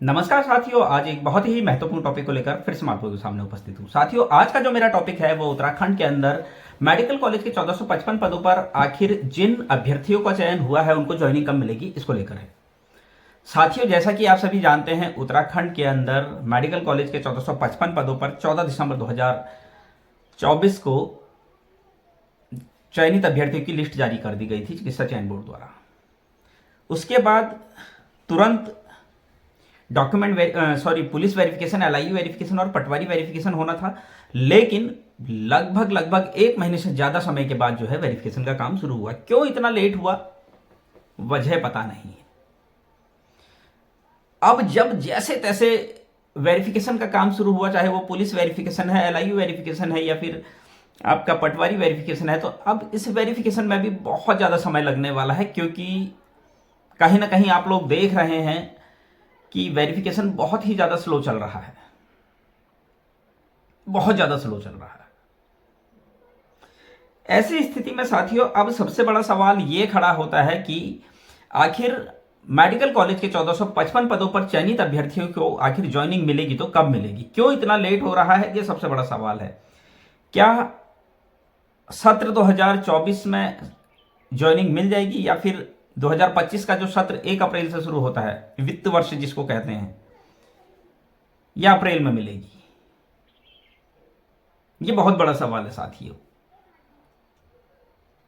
नमस्कार साथियों, आज एक बहुत ही महत्वपूर्ण टॉपिक को लेकर फिर से मैं आप लोगों के सामने उपस्थित हूँ। साथियों, आज का जो मेरा टॉपिक है वो उत्तराखंड के अंदर मेडिकल कॉलेज के 1455 पदों पर आखिर जिन अभ्यर्थियों का चयन हुआ है उनको ज्वाइनिंग कब मिलेगी, इसको लेकर है। साथियों, जैसा कि आप सभी जानते हैं, उत्तराखंड के अंदर मेडिकल कॉलेज के 1455 पदों पर 14 दिसंबर 2024 को चयनित अभ्यर्थियों की लिस्ट जारी कर दी गई थी चिकित्सा चयन बोर्ड द्वारा। उसके बाद तुरंत पुलिस वेरिफिकेशन, एलआईयू वेरिफिकेशन और पटवारी वेरिफिकेशन होना था, लेकिन लगभग 1 महीने से ज्यादा समय के बाद जो है वेरिफिकेशन का काम शुरू हुआ। क्यों इतना लेट हुआ, वजह पता नहीं है। अब जब जैसे तैसे वेरिफिकेशन का काम शुरू हुआ, चाहे वो पुलिस वेरिफिकेशन है, एलआईयू वेरिफिकेशन है या फिर आपका पटवारी वेरिफिकेशन है, तो अब इस वेरिफिकेशन में भी बहुत ज्यादा समय लगने वाला है, क्योंकि कहीं ना कहीं आप लोग देख रहे हैं कि वेरिफिकेशन बहुत ही ज्यादा स्लो चल रहा है, बहुत ज्यादा स्लो चल रहा है। ऐसी स्थिति में साथियों, अब सबसे बड़ा सवाल यह खड़ा होता है कि आखिर मेडिकल कॉलेज के 1455 पदों पर चयनित अभ्यर्थियों को आखिर ज्वाइनिंग मिलेगी तो कब मिलेगी, क्यों इतना लेट हो रहा है, यह सबसे बड़ा सवाल है। क्या सत्र 2024 में ज्वाइनिंग मिल जाएगी या फिर 2025 का जो सत्र 1 अप्रैल से शुरू होता है, वित्त वर्ष जिसको कहते हैं, यह अप्रैल में मिलेगी? यह बहुत बड़ा सवाल है साथियों।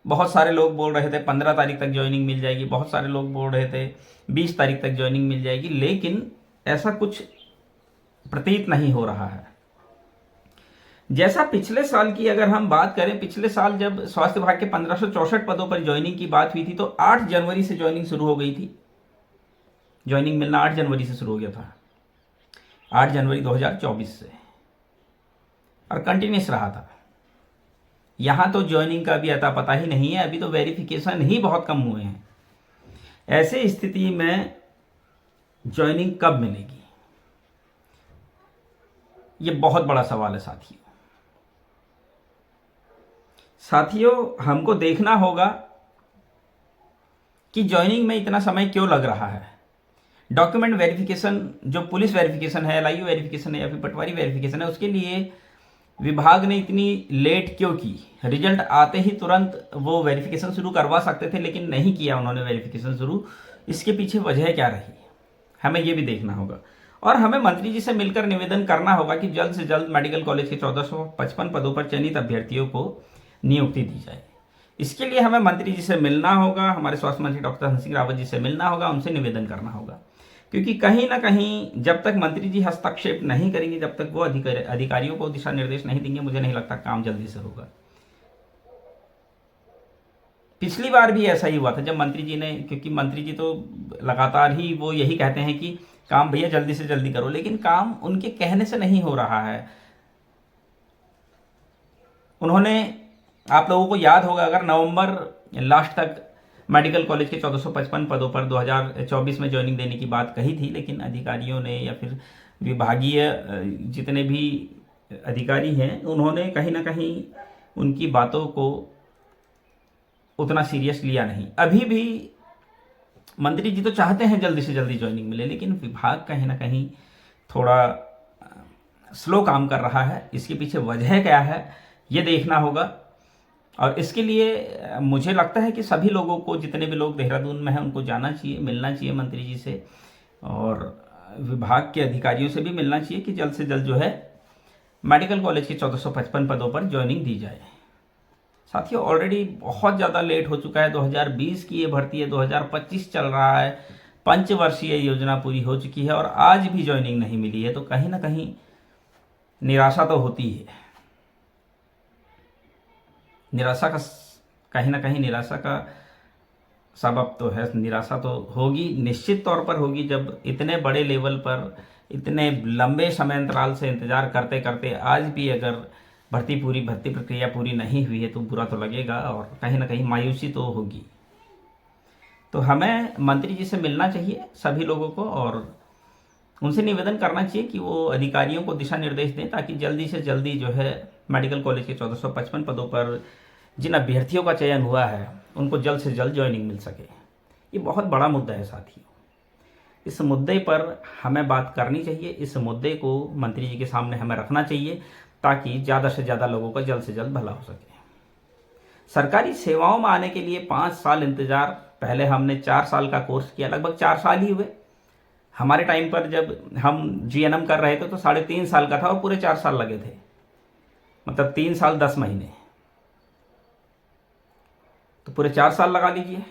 बहुत सारे लोग बोल रहे थे 15 तारीख तक ज्वाइनिंग मिल जाएगी, बहुत सारे लोग बोल रहे थे 20 तारीख तक ज्वाइनिंग मिल जाएगी, लेकिन ऐसा कुछ प्रतीत नहीं हो रहा है। जैसा पिछले साल की अगर हम बात करें, पिछले साल जब स्वास्थ्य विभाग के 1564 पदों पर ज्वाइनिंग की बात हुई थी तो 8 जनवरी से ज्वाइनिंग शुरू हो गई थी। ज्वाइनिंग मिलना 8 जनवरी से शुरू हो गया था, 8 जनवरी 2024 से, और कंटिन्यूस रहा था। यहां तो ज्वाइनिंग का भी अता पता ही नहीं है, अभी तो वेरिफिकेशन ही बहुत कम हुए हैं। ऐसे स्थिति में ज्वाइनिंग कब मिलेगी, यह बहुत बड़ा सवाल है साथियों, हमको देखना होगा कि ज्वाइनिंग में इतना समय क्यों लग रहा है। डॉक्यूमेंट वेरिफिकेशन, जो पुलिस वेरिफिकेशन है, एलआईयू वेरिफिकेशन है या फिर पटवारी वेरिफिकेशन है, उसके लिए विभाग ने इतनी लेट क्यों की। रिजल्ट आते ही तुरंत वो वेरिफिकेशन शुरू करवा सकते थे, लेकिन नहीं किया उन्होंने वेरिफिकेशन शुरू। इसके पीछे वजह क्या रही, हमें ये भी देखना होगा। और हमें मंत्री जी से मिलकर निवेदन करना होगा कि जल्द से जल्द मेडिकल कॉलेज के 1455 पदों पर चयनित अभ्यर्थियों को नियुक्ति दी जाए। इसके लिए हमें मंत्री जी से मिलना होगा, हमारे स्वास्थ्य मंत्री डॉक्टर धन सिंह रावत जी से मिलना होगा, उनसे निवेदन करना होगा, क्योंकि कहीं ना कहीं जब तक मंत्री जी हस्तक्षेप नहीं करेंगे, जब तक वो अधिकारियों को दिशा निर्देश नहीं देंगे, मुझे नहीं लगता काम जल्दी से होगा। पिछली बार भी ऐसा ही हुआ था जब मंत्री जी ने, क्योंकि मंत्री जी तो लगातार ही वो यही कहते हैं कि काम भैया जल्दी से जल्दी करो, लेकिन काम उनके कहने से नहीं हो रहा है। उन्होंने, आप लोगों को याद होगा, अगर नवंबर लास्ट तक मेडिकल कॉलेज के 1455 पदों पर 2024 में ज्वाइनिंग देने की बात कही थी, लेकिन अधिकारियों ने या फिर विभागीय जितने भी अधिकारी हैं, उन्होंने कहीं ना कहीं उनकी बातों को उतना सीरियस लिया नहीं। अभी भी मंत्री जी तो चाहते हैं जल्दी से जल्दी ज्वाइनिंग मिले, लेकिन विभाग कहीं ना कहीं थोड़ा स्लो काम कर रहा है। इसके पीछे वजह क्या है, ये देखना होगा। और इसके लिए मुझे लगता है कि सभी लोगों को, जितने भी लोग देहरादून में हैं, उनको जाना चाहिए, मिलना चाहिए मंत्री जी से, और विभाग के अधिकारियों से भी मिलना चाहिए कि जल्द से जल्द जो है मेडिकल कॉलेज के 1455 पदों पर ज्वाइनिंग दी जाए। साथियों, ऑलरेडी बहुत ज़्यादा लेट हो चुका है। 2020 की ये भर्ती है, 2025 चल रहा है, पंचवर्षीय योजना पूरी हो चुकी है और आज भी ज्वाइनिंग नहीं मिली है, तो कहीं ना कहीं निराशा तो होती है। निराशा का, कहीं ना कहीं निराशा का सबब तो है, निराशा तो होगी, निश्चित तौर पर होगी। जब इतने बड़े लेवल पर इतने लंबे समय अंतराल से इंतजार करते करते आज भी अगर भर्ती प्रक्रिया पूरी नहीं हुई है तो बुरा तो लगेगा और कहीं ना कहीं मायूसी तो होगी। तो हमें मंत्री जी से मिलना चाहिए सभी लोगों को, और उनसे निवेदन करना चाहिए कि वो अधिकारियों को दिशा निर्देश दें, ताकि जल्दी से जल्दी जो है मेडिकल कॉलेज के 1455 पदों पर जिन अभ्यर्थियों का चयन हुआ है उनको जल्द से जल्द ज्वाइनिंग मिल सके। ये बहुत बड़ा मुद्दा है साथियों। इस मुद्दे पर हमें बात करनी चाहिए, इस मुद्दे को मंत्री जी के सामने हमें रखना चाहिए ताकि ज़्यादा से ज़्यादा लोगों का जल्द से जल्द भला हो सके। सरकारी सेवाओं में आने के लिए 5 साल इंतज़ार, पहले हमने 4 साल का कोर्स किया, लगभग 4 साल ही हुए। हमारे टाइम पर जब हम जीएनएम कर रहे थे तो 3.5 साल का था और पूरे 4 साल लगे थे, मतलब 3 साल 10 महीने, तो पूरे 4 साल लगा लीजिए।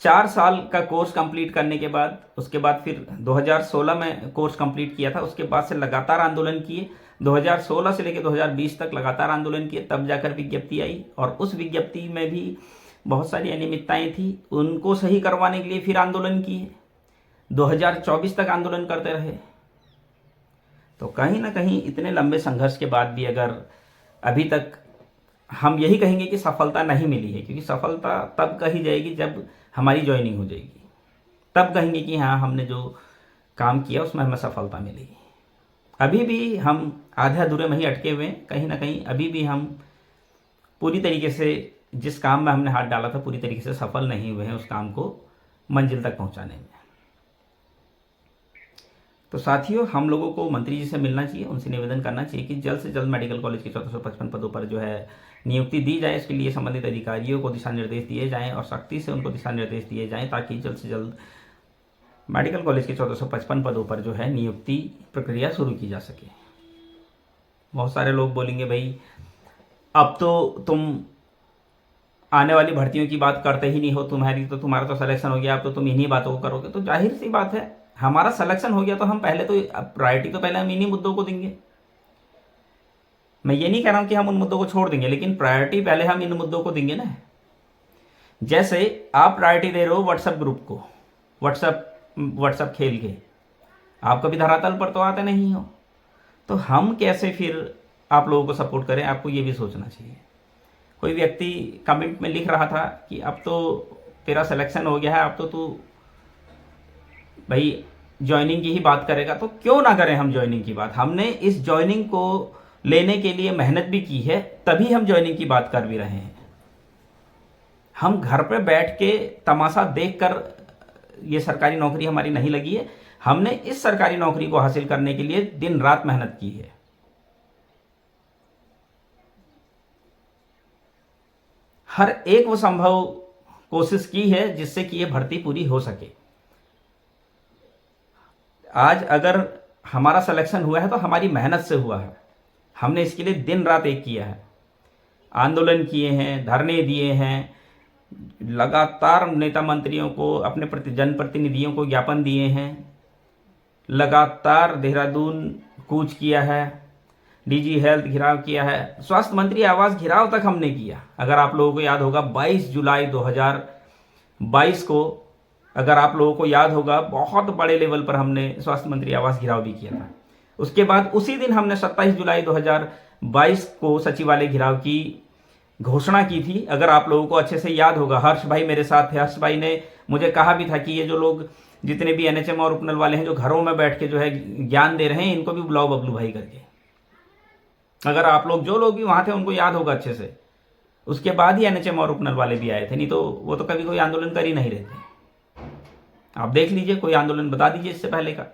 4 साल का कोर्स कंप्लीट करने के बाद, उसके बाद फिर 2016 में कोर्स कंप्लीट किया था, उसके बाद से लगातार आंदोलन किए, 2016 से लेकर 2020 तक लगातार आंदोलन किए, तब जाकर विज्ञप्ति आई और उस विज्ञप्ति में भी बहुत सारी अनियमितताएं थी, उनको सही करवाने के लिए फिर आंदोलन किए, 2024 तक आंदोलन करते रहे। तो कहीं ना कहीं इतने लंबे संघर्ष के बाद भी अगर अभी तक हम यही कहेंगे कि सफलता नहीं मिली है, क्योंकि सफलता तब कही जाएगी जब हमारी ज्वाइनिंग हो जाएगी, तब कहेंगे कि हाँ हमने जो काम किया उसमें हमें सफलता मिली। अभी भी हम आधे अधूरे में ही अटके हुए हैं, कहीं ना कहीं अभी भी हम पूरी तरीके से जिस काम में हमने हाथ डाला था पूरी तरीके से सफल नहीं हुए हैं उस काम को मंजिल तक पहुंचाने में। तो साथियों, हम लोगों को मंत्री जी से मिलना चाहिए, उनसे निवेदन करना चाहिए कि जल्द से जल्द मेडिकल कॉलेज के 1455 पदों पर जो है नियुक्ति दी जाए। इसके लिए संबंधित अधिकारियों को दिशा निर्देश दिए जाएं और सख्ती से उनको दिशा निर्देश दिए जाएं ताकि जल्द से जल्द मेडिकल कॉलेज के 1455 पदों पर जो है नियुक्ति प्रक्रिया शुरू की जा सके। बहुत सारे लोग बोलेंगे भाई अब तो तुम आने वाली भर्तियों की बात करते ही नहीं हो, तुम्हारा तो सिलेक्शन हो गया, अब तो तुम इन्हीं बातों को करोगे। तो जाहिर सी बात है, हमारा सिलेक्शन हो गया तो हम पहले तो प्रायोरिटी तो पहले हम इन्हीं मुद्दों को देंगे। मैं ये नहीं कह रहा हूं कि हम उन मुद्दों को छोड़ देंगे, लेकिन प्रायोरिटी पहले हम इन मुद्दों को देंगे ना। जैसे आप प्रायोरिटी दे रहे हो व्हाट्सएप ग्रुप को, व्हाट्सएप खेल के, आप कभी धरातल पर तो आते नहीं हो, तो हम कैसे फिर आप लोगों को सपोर्ट करें, आपको ये भी सोचना चाहिए। कोई व्यक्ति कमेंट में लिख रहा था कि अब तो तेरा सिलेक्शन हो गया है, अब तो तू भाई ज्वाइनिंग की ही बात करेगा। तो क्यों ना करें हम ज्वाइनिंग की बात, हमने इस ज्वाइनिंग को लेने के लिए मेहनत भी की है, तभी हम ज्वाइनिंग की बात कर भी रहे हैं। हम घर पे बैठ के तमाशा देखकर ये सरकारी नौकरी हमारी नहीं लगी है, हमने इस सरकारी नौकरी को हासिल करने के लिए दिन रात मेहनत की है। हर एक वो संभव कोशिश की है जिससे कि ये भर्ती पूरी हो सके। आज अगर हमारा सिलेक्शन हुआ है तो हमारी मेहनत से हुआ है, हमने इसके लिए दिन रात एक किया है, आंदोलन किए हैं, धरने दिए हैं, लगातार नेता मंत्रियों को, अपने जनप्रतिनिधियों को ज्ञापन दिए हैं, लगातार देहरादून कूच किया है, डीजी हेल्थ घिराव किया है, स्वास्थ्य मंत्री आवास घिराव तक हमने किया। अगर आप लोगों को याद होगा 22 जुलाई 2022 को, अगर आप लोगों को याद होगा, बहुत बड़े लेवल पर हमने स्वास्थ्य मंत्री आवास घिराव भी किया था। उसके बाद उसी दिन हमने 27 जुलाई 2022 को सचिवालय घिराव की घोषणा की थी। अगर आप लोगों को अच्छे से याद होगा, हर्ष भाई मेरे साथ थे, हर्ष भाई ने मुझे कहा भी था कि ये जो लोग जितने भी एनएचएम और उपनल वाले हैं जो घरों में बैठ के जो है ज्ञान दे रहे हैं, इनको भी बुलाओ बबलू भाई करके। अगर आप लोग जो लोग भी वहां थे उनको याद होगा अच्छे से। उसके बाद ही एनएचएम और उपनल वाले भी आए थे, नहीं तो वो तो कभी कोई आंदोलन कर ही नहीं रहे थे। आप देख लीजिए, कोई आंदोलन बता दीजिए इससे पहले का।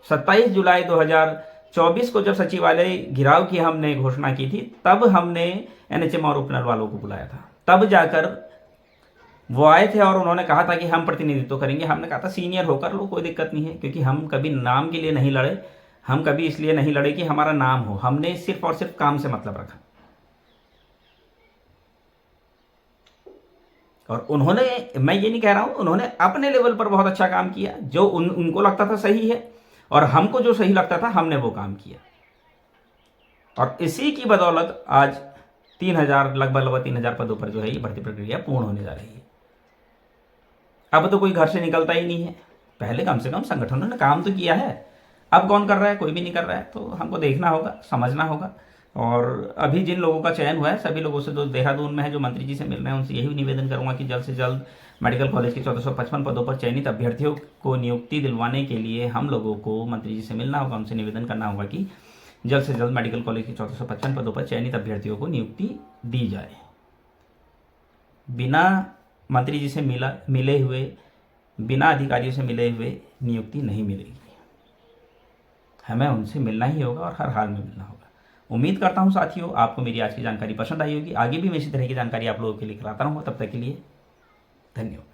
27 जुलाई 2024 को जब सचिवालय घिराव की हमने घोषणा की थी, तब हमने एनएचएम और उपनल वालों को बुलाया था। तब जाकर वो आए थे और उन्होंने कहा था कि हम प्रतिनिधित्व करेंगे। हमने कहा था सीनियर होकर लो, कोई दिक्कत नहीं है, क्योंकि हम कभी नाम के लिए नहीं लड़े, हम कभी इसलिए नहीं लड़े कि हमारा नाम हो, हमने सिर्फ और सिर्फ काम से मतलब रखा। और उन्होंने, मैं ये नहीं कह रहा हूं, उन्होंने अपने लेवल पर बहुत अच्छा काम किया, जो उनको लगता था सही है, और हमको जो सही लगता था हमने वो काम किया। और इसी की बदौलत आज 3000 लगभग 3000 पदों पर जो है ये भर्ती प्रक्रिया पूर्ण होने जा रही है। अब तो कोई घर से निकलता ही नहीं है। पहले कम से कम संगठनों ने काम तो किया है, अब कौन कर रहा है? कोई भी नहीं कर रहा है। तो हमको देखना होगा, समझना होगा। और अभी जिन लोगों का चयन हुआ है, सभी लोगों से जो देहरादून में है, जो मंत्री जी से मिल रहे हैं, उनसे यही निवेदन करूंगा कि जल्द से जल्द मेडिकल कॉलेज के 1455 पदों पर चयनित अभ्यर्थियों को नियुक्ति दिलवाने के लिए हम लोगों को मंत्री जी से मिलना होगा, उनसे निवेदन करना होगा कि जल्द से जल्द मेडिकल कॉलेज के 1455 पदों पर चयनित अभ्यर्थियों को नियुक्ति दी जाए। बिना मंत्री जी से मिले हुए, बिना अधिकारियों से मिले हुए नियुक्ति नहीं मिलेगी। हमें उनसे मिलना ही होगा और हर हाल में मिलना होगा। उम्मीद करता हूँ साथियों आपको मेरी आज की जानकारी पसंद आई होगी। आगे भी मैं इसी तरह की जानकारी आप लोगों के लिए कराता रहूँगा। तब तक के लिए धन्यवाद।